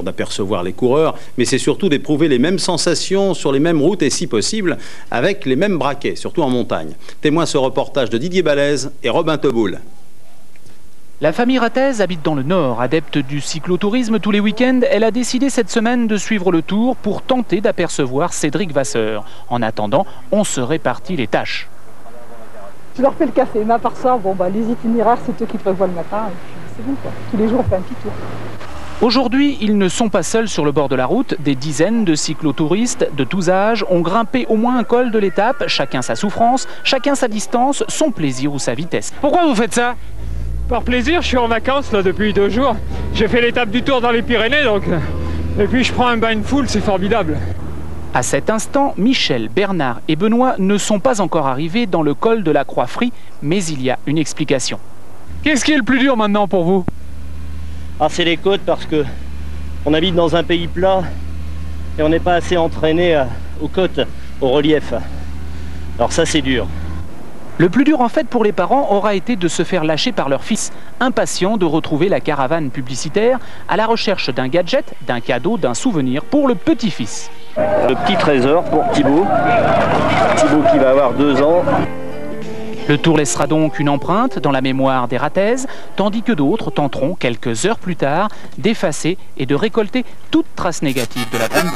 d'apercevoir les coureurs, mais c'est surtout d'éprouver les mêmes sensations sur les mêmes routes et si possible avec les mêmes braquets, surtout en montagne. Témoin ce reportage de Didier Balaise et Robin Teboul. La famille Rattez habite dans le Nord. Adepte du cyclotourisme tous les week-ends, elle a décidé cette semaine de suivre le tour pour tenter d'apercevoir Cédric Vasseur. En attendant, on se répartit les tâches. Je leur fais le café, mais à part ça, les itinéraires, c'est eux qui prévoient le matin. Et puis c'est bon, quoi. Tous les jours, on fait un petit tour. Aujourd'hui, ils ne sont pas seuls sur le bord de la route. Des dizaines de cyclotouristes de tous âges ont grimpé au moins un col de l'étape, chacun sa souffrance, chacun sa distance, son plaisir ou sa vitesse. Pourquoi vous faites ça? Par plaisir, je suis en vacances là depuis 2 jours. J'ai fait l'étape du Tour dans les Pyrénées, et puis je prends un bain de foule, c'est formidable. À cet instant, Michel, Bernard et Benoît ne sont pas encore arrivés dans le col de la Croix-Frie, mais il y a une explication. Qu'est-ce qui est le plus dur maintenant pour vous? C'est les côtes parce que on habite dans un pays plat et on n'est pas assez entraîné aux côtes, au relief. Alors ça c'est dur. Le plus dur en fait pour les parents aura été de se faire lâcher par leur fils, impatient de retrouver la caravane publicitaire à la recherche d'un gadget, d'un cadeau, d'un souvenir pour le petit-fils. Le petit trésor pour Thibaut. Thibaut qui va avoir 2 ans. Le tour laissera donc une empreinte dans la mémoire des Rattez, tandis que d'autres tenteront quelques heures plus tard d'effacer et de récolter toute trace négative de la bande.